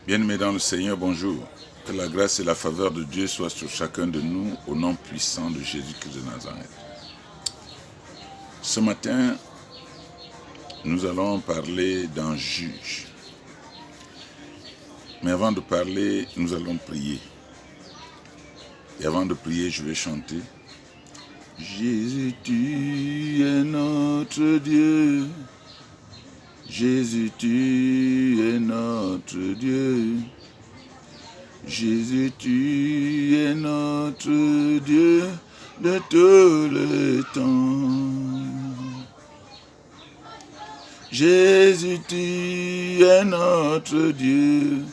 Bien-aimés dans le Seigneur, bonjour. Que la grâce et la faveur de Dieu soient sur chacun de nous au nom puissant de Jésus-Christ de Nazareth. Ce matin, nous allons parler d'un juge. Mais avant de parler, nous allons prier. Et avant de prier, je vais chanter. Jésus, tu es notre Dieu. Jésus, tu es notre Dieu. Jésus, tu es notre Dieu de tout le temps. Jésus, tu es notre Dieu.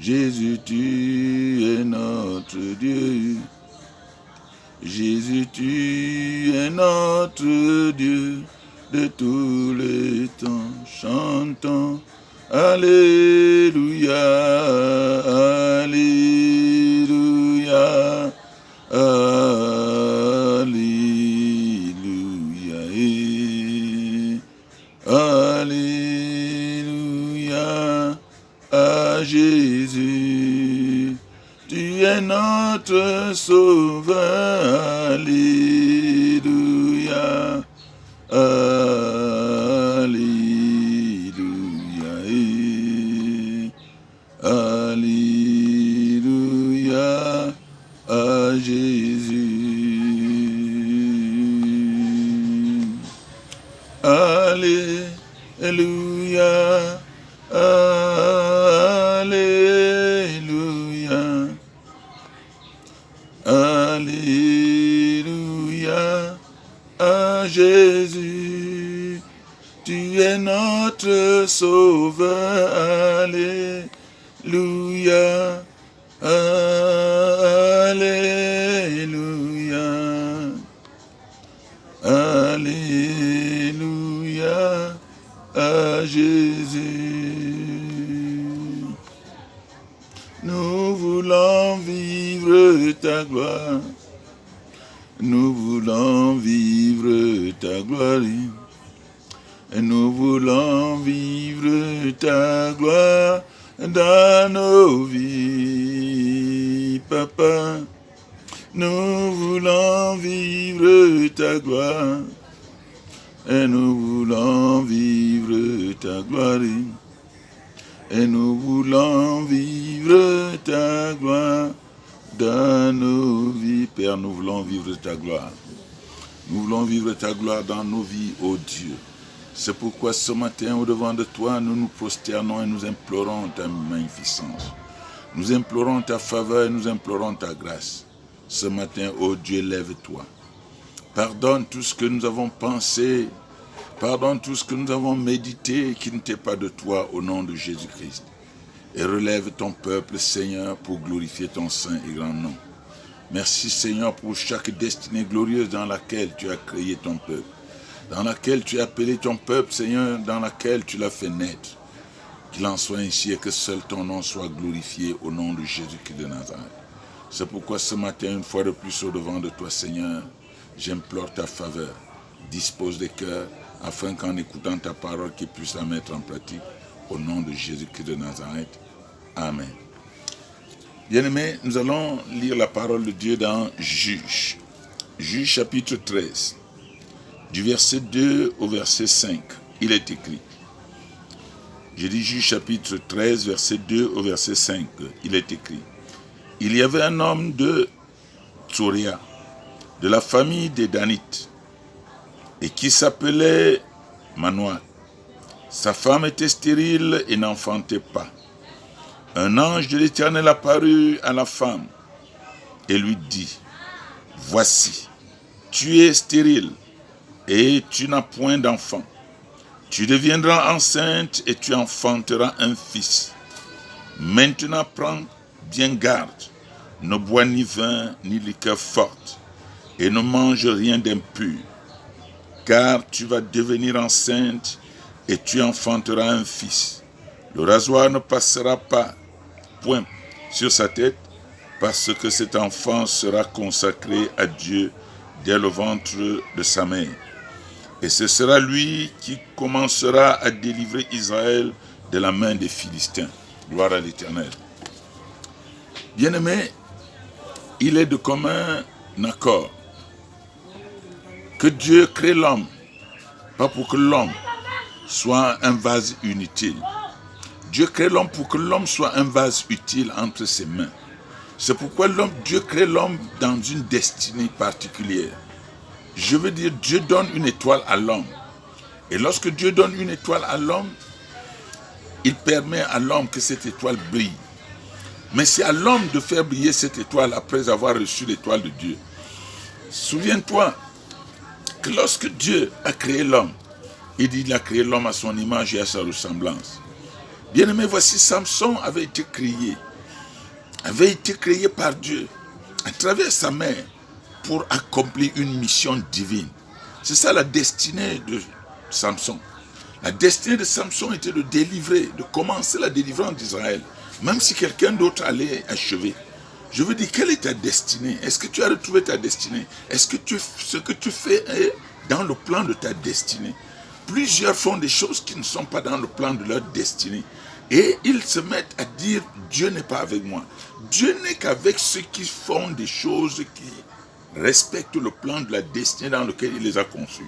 Jésus, tu es notre Dieu. Jésus, tu es notre Dieu de tous les temps. Chantons. Alléluia, Alléluia, Alléluia, Alléluia, à Jésus, tu es notre sauveur, Alléluia, Alléluia, à Jésus. Alléluia, Alléluia, Alléluia, à Jésus. Tu es notre sauveur, Alléluia, Alléluia, Alléluia, à Jésus. Nous voulons vivre ta gloire, nous voulons vivre ta gloire. Et nous voulons vivre ta gloire dans nos vies, Papa. Nous voulons vivre ta gloire. Et nous voulons vivre ta gloire. Et nous voulons vivre ta gloire dans nos vies. Père, nous voulons vivre ta gloire. Nous voulons vivre ta gloire dans nos vies, ô Dieu. C'est pourquoi ce matin, au-devant de toi, nous nous prosternons et nous implorons ta magnificence. Nous implorons ta faveur et nous implorons ta grâce. Ce matin, ô Dieu, lève-toi. Pardonne tout ce que nous avons pensé. Pardonne tout ce que nous avons médité qui n'était pas de toi au nom de Jésus-Christ. Et relève ton peuple, Seigneur, pour glorifier ton saint et grand nom. Merci, Seigneur, pour chaque destinée glorieuse dans laquelle tu as créé ton peuple. Dans laquelle tu as appelé ton peuple, Seigneur, dans laquelle tu l'as fait naître. Qu'il en soit ainsi et que seul ton nom soit glorifié au nom de Jésus-Christ de Nazareth. C'est pourquoi ce matin, une fois de plus au-devant de toi, Seigneur, j'implore ta faveur. Dispose des cœurs, afin qu'en écoutant ta parole, qu'ils puissent la mettre en pratique. Au nom de Jésus-Christ de Nazareth. Amen. Bien-aimés, nous allons lire la parole de Dieu dans Juge. Juge chapitre 13. Du verset 2 au verset 5, il est écrit. Je dis Juge chapitre 13, verset 2 au verset 5, il est écrit. Il y avait un homme de Tsoria, de la famille des Danites, et qui s'appelait Manoah. Sa femme était stérile et n'enfantait pas. Un ange de l'Éternel apparut à la femme et lui dit, « Voici, tu es stérile, et tu n'as point d'enfant. Tu deviendras enceinte et tu enfanteras un fils. Maintenant prends bien garde, ne bois ni vin ni liqueur forte, et ne mange rien d'impur, car tu vas devenir enceinte et tu enfanteras un fils. Le rasoir ne passera pas, point, sur sa tête, parce que cet enfant sera consacré à Dieu dès le ventre de sa mère. Et ce sera lui qui commencera à délivrer Israël de la main des Philistins. Gloire à l'Éternel. Bien-aimé, il est de commun accord que Dieu crée l'homme, pas pour que l'homme soit un vase inutile. Dieu crée l'homme pour que l'homme soit un vase utile entre ses mains. C'est pourquoi Dieu crée l'homme dans une destinée particulière. Je veux dire, Dieu donne une étoile à l'homme. Et lorsque Dieu donne une étoile à l'homme, il permet à l'homme que cette étoile brille. Mais c'est à l'homme de faire briller cette étoile après avoir reçu l'étoile de Dieu. Souviens-toi que lorsque Dieu a créé l'homme, il dit qu'il a créé l'homme à son image et à sa ressemblance. Bien-aimé, voici Samson avait été créé par Dieu à travers sa mère pour accomplir une mission divine. C'est ça la destinée de Samson. La destinée de Samson était de délivrer, de commencer la délivrance d'Israël, même si quelqu'un d'autre allait achever. Je veux dire, quelle est ta destinée? Est-ce que tu as retrouvé ta destinée? Est-ce que ce que tu fais est dans le plan de ta destinée? Plusieurs font des choses qui ne sont pas dans le plan de leur destinée. Et ils se mettent à dire, Dieu n'est pas avec moi. Dieu n'est qu'avec ceux qui font des choses qui respectent le plan de la destinée dans lequel il les a conçus.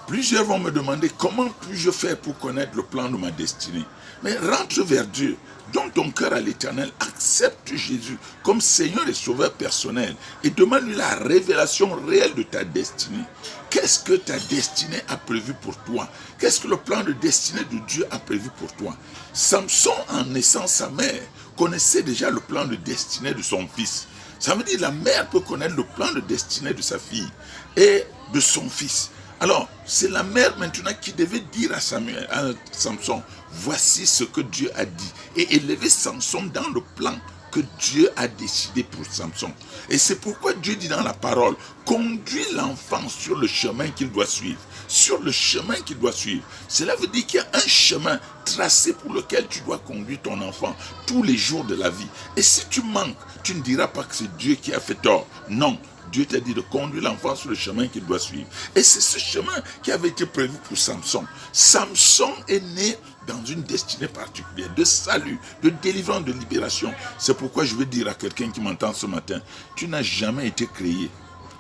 Plusieurs vont me demander, comment puis-je faire pour connaître le plan de ma destinée? Mais rentre vers Dieu, donne ton cœur à l'Éternel, accepte Jésus comme Seigneur et Sauveur personnel et demande-lui la révélation réelle de ta destinée. Qu'est-ce que ta destinée a prévu pour toi? Qu'est-ce que le plan de destinée de Dieu a prévu pour toi? Samson, en naissant sa mère, connaissait déjà le plan de destinée de son fils. Ça veut dire que la mère peut connaître le plan de destinée de sa fille et de son fils. Alors, c'est la mère maintenant qui devait dire à Samson, voici ce que Dieu a dit. Et élever Samson dans le plan que Dieu a décidé pour Samson. Et c'est pourquoi Dieu dit dans la parole, conduis l'enfant sur le chemin qu'il doit suivre. Sur le chemin qu'il doit suivre. Cela veut dire qu'il y a un chemin tracé pour lequel tu dois conduire ton enfant tous les jours de la vie. Et si tu manques, tu ne diras pas que c'est Dieu qui a fait tort. Non. Dieu t'a dit de conduire l'enfant sur le chemin qu'il doit suivre. Et c'est ce chemin qui avait été prévu pour Samson. Samson est né dans une destinée particulière, de salut, de délivrance, de libération. C'est pourquoi je veux dire à quelqu'un qui m'entend ce matin, tu n'as jamais été créé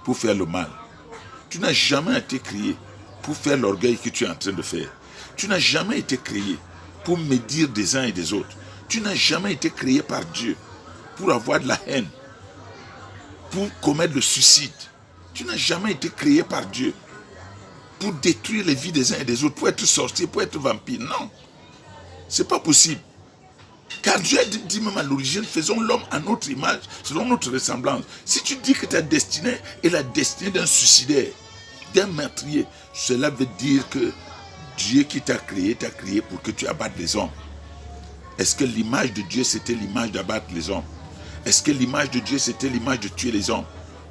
pour faire le mal. Tu n'as jamais été créé pour faire l'orgueil que tu es en train de faire. Tu n'as jamais été créé pour médire des uns et des autres. Tu n'as jamais été créé par Dieu pour avoir de la haine, pour commettre le suicide. Tu n'as jamais été créé par Dieu pour détruire les vies des uns et des autres, pour être sorcier, pour être vampire. Non, c'est pas possible. Car Dieu a dit même à l'origine, faisons l'homme à notre image, selon notre ressemblance. Si tu dis que ta destinée est la destinée d'un suicidaire, d'un meurtrier, cela veut dire que Dieu qui t'a créé pour que tu abattes les hommes. Est-ce que l'image de Dieu, c'était l'image d'abattre les hommes? Est-ce que l'image de Dieu, c'était l'image de tuer les hommes?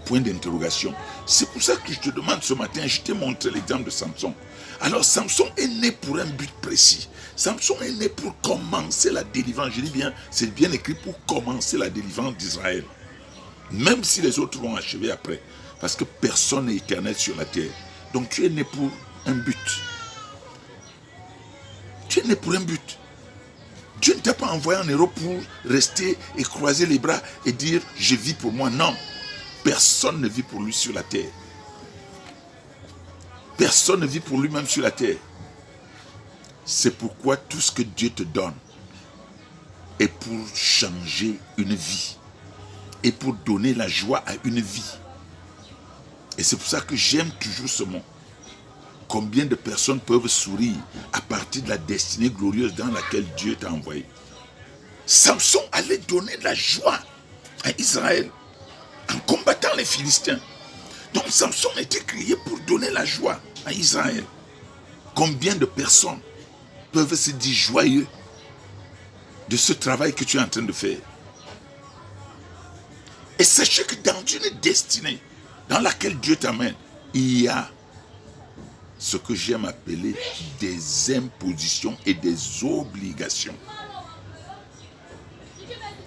Point d'interrogation. C'est pour ça que je te demande ce matin, je t'ai montré l'exemple de Samson. Alors Samson est né pour un but précis. Samson est né pour commencer la délivrance. Je dis bien, c'est bien écrit, pour commencer la délivrance d'Israël. Même si les autres vont achever après. Parce que personne n'est éternel sur la terre. Donc tu es né pour un but. Tu es né pour un but. Dieu ne t'a pas envoyé en Europe pour rester et croiser les bras et dire « je vis pour moi ». Non, personne ne vit pour lui sur la terre. Personne ne vit pour lui-même sur la terre. C'est pourquoi tout ce que Dieu te donne est pour changer une vie et pour donner la joie à une vie. Et c'est pour ça que j'aime toujours ce mot. Combien de personnes peuvent sourire à partir de la destinée glorieuse dans laquelle Dieu t'a envoyé? Samson allait donner de la joie à Israël en combattant les Philistins. Donc Samson était créé pour donner la joie à Israël. Combien de personnes peuvent se dire joyeux de ce travail que tu es en train de faire? Et sachez que dans une destinée dans laquelle Dieu t'amène, il y a ce que j'aime appeler des impositions et des obligations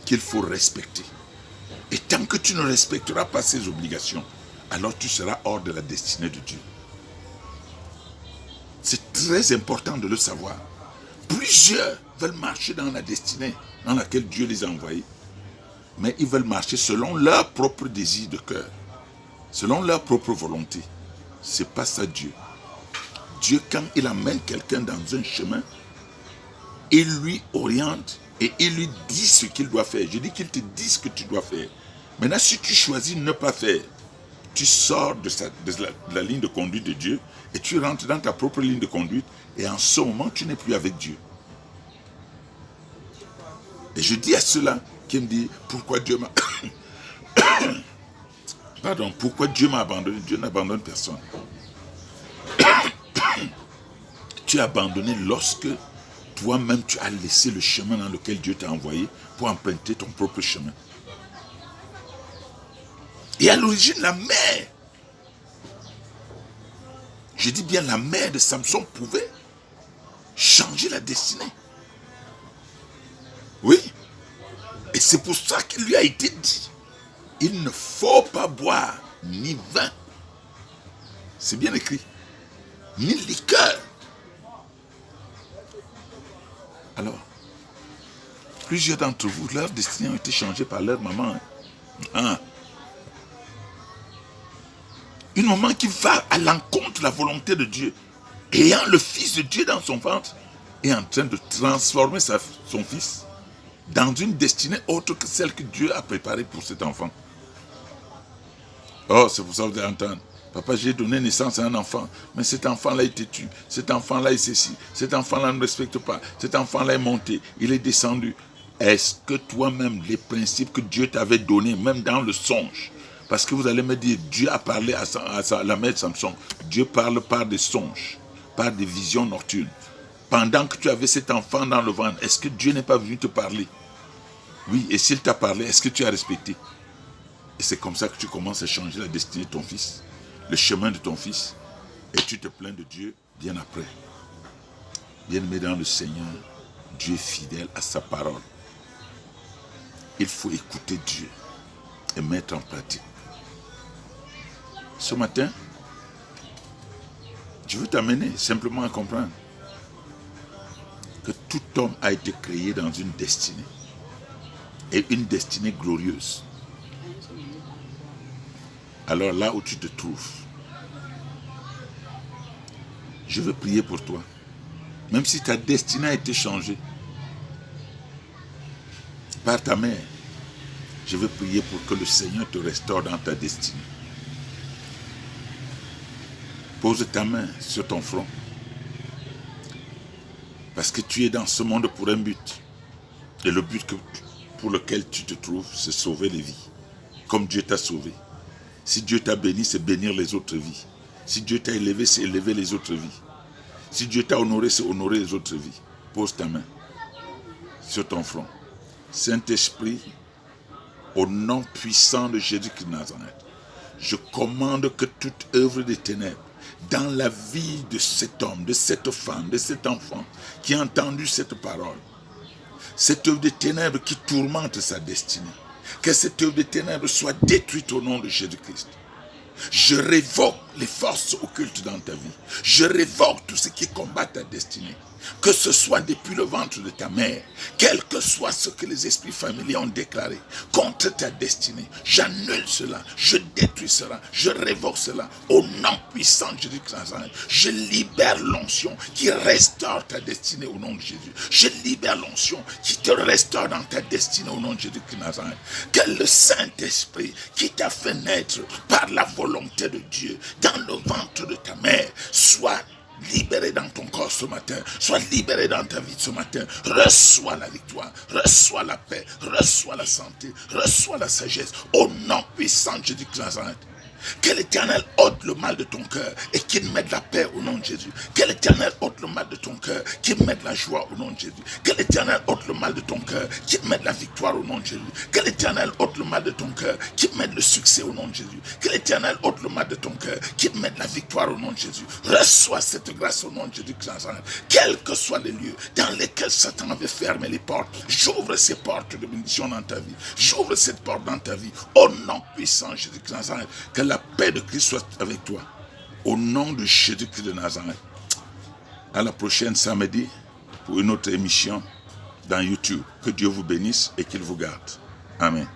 qu'il faut respecter. Et tant que tu ne respecteras pas ces obligations, alors tu seras hors de la destinée de Dieu. C'est très important de le savoir. Plusieurs veulent marcher dans la destinée dans laquelle Dieu les a envoyés. Mais ils veulent marcher selon leur propre désir de cœur, selon leur propre volonté. C'est pas ça Dieu. Dieu, quand il amène quelqu'un dans un chemin, il lui oriente et il lui dit ce qu'il doit faire. Je dis qu'il te dit ce que tu dois faire. Maintenant, si tu choisis de ne pas faire, tu sors de la ligne de conduite de Dieu et tu rentres dans ta propre ligne de conduite et en ce moment, tu n'es plus avec Dieu. Et je dis à ceux-là qui me disent, pourquoi Dieu m'a... Pardon, pourquoi Dieu m'a abandonné? Dieu n'abandonne personne. Tu es abandonné lorsque toi-même tu as laissé le chemin dans lequel Dieu t'a envoyé pour emprunter ton propre chemin. Et à l'origine, la mère, je dis bien la mère de Samson pouvait changer la destinée. Oui. Et c'est pour ça qu'il lui a été dit, il ne faut pas boire ni vin. C'est bien écrit. Ni liqueur. Alors, plusieurs d'entre vous, leur destinée a été changée par leur maman. Hein? Une maman qui va à l'encontre de la volonté de Dieu, ayant le Fils de Dieu dans son ventre, est en train de transformer son fils dans une destinée autre que celle que Dieu a préparée pour cet enfant. Oh, c'est pour ça que vous allez entendre. Papa, j'ai donné naissance à un enfant, mais cet enfant-là, il te tue. Cet enfant-là, il ceci. Cet enfant-là ne respecte pas. Cet enfant-là est monté. Il est descendu. Est-ce que toi-même, les principes que Dieu t'avait donnés, même dans le songe, parce que vous allez me dire, Dieu a parlé à la mère de Samson. Dieu parle par des songes, par des visions nocturnes. Pendant que tu avais cet enfant dans le ventre, est-ce que Dieu n'est pas venu te parler? Oui, et s'il t'a parlé, est-ce que tu as respecté? Et c'est comme ça que tu commences à changer la destinée de ton fils, le chemin de ton fils, et tu te plains de Dieu bien après. Bien-aimé dans le Seigneur, Dieu est fidèle à sa parole. Il faut écouter Dieu et mettre en pratique. Ce matin, je veux t'amener simplement à comprendre que tout homme a été créé dans une destinée, et une destinée glorieuse. Alors là où tu te trouves, je veux prier pour toi. Même si ta destinée a été changée par ta mère, je veux prier pour que le Seigneur te restaure dans ta destinée. Pose ta main sur ton front. Parce que tu es dans ce monde pour un but. Et le but pour lequel tu te trouves, c'est sauver les vies. Comme Dieu t'a sauvé. Si Dieu t'a béni, c'est bénir les autres vies. Si Dieu t'a élevé, c'est élever les autres vies. Si Dieu t'a honoré, c'est honorer les autres vies. Pose ta main sur ton front. Saint-Esprit, au nom puissant de Jésus-Christ de Nazareth, je commande que toute œuvre des ténèbres dans la vie de cet homme, de cette femme, de cet enfant qui a entendu cette parole, cette œuvre des ténèbres qui tourmente sa destinée, que cette œuvre des ténèbres soit détruite au nom de Jésus-Christ. Je révoque les forces occultes dans ta vie. Je révoque tout ce qui combat ta destinée. Que ce soit depuis le ventre de ta mère, quel que soit ce que les esprits familiers ont déclaré contre ta destinée, j'annule cela, je détruis cela, je révoque cela. Au nom puissant de Jésus-Christ, je libère l'onction qui restaure ta destinée au nom de Jésus. Je libère l'onction qui te restaure dans ta destinée au nom de Jésus-Christ. Que le Saint-Esprit qui t'a fait naître par la volonté de Dieu dans le ventre de ta mère soit libéré dans ton corps ce matin, sois libéré dans ta vie ce matin. Reçois la victoire, reçois la paix, reçois la santé, reçois la sagesse au nom puissant de Jésus-Christ. Que l'Éternel ôte le mal de ton cœur et qu'il mette la paix au nom de Jésus. Que l'Éternel ôte le mal de ton cœur, qu'il mette la joie au nom de Jésus. Que l'Éternel ôte le mal de ton cœur, qu'il mette la victoire au nom de Jésus. Que l'Éternel ôte le mal de ton cœur, qu'il mette le succès au nom de Jésus. Que l'Éternel ôte le mal de ton cœur, qu'il mette la victoire au nom de Jésus. Reçois cette grâce au nom de Jésus. Quels que soient les lieux dans lesquels Satan avait fermé les portes, j'ouvre ces portes de bénédiction dans ta vie. J'ouvre cette porte dans ta vie. Au nom puissant de Jésus-Christ, que la paix de Christ soit avec toi. Au nom de Jésus-Christ de Nazareth. À la prochaine samedi pour une autre émission dans YouTube. Que Dieu vous bénisse et qu'il vous garde. Amen.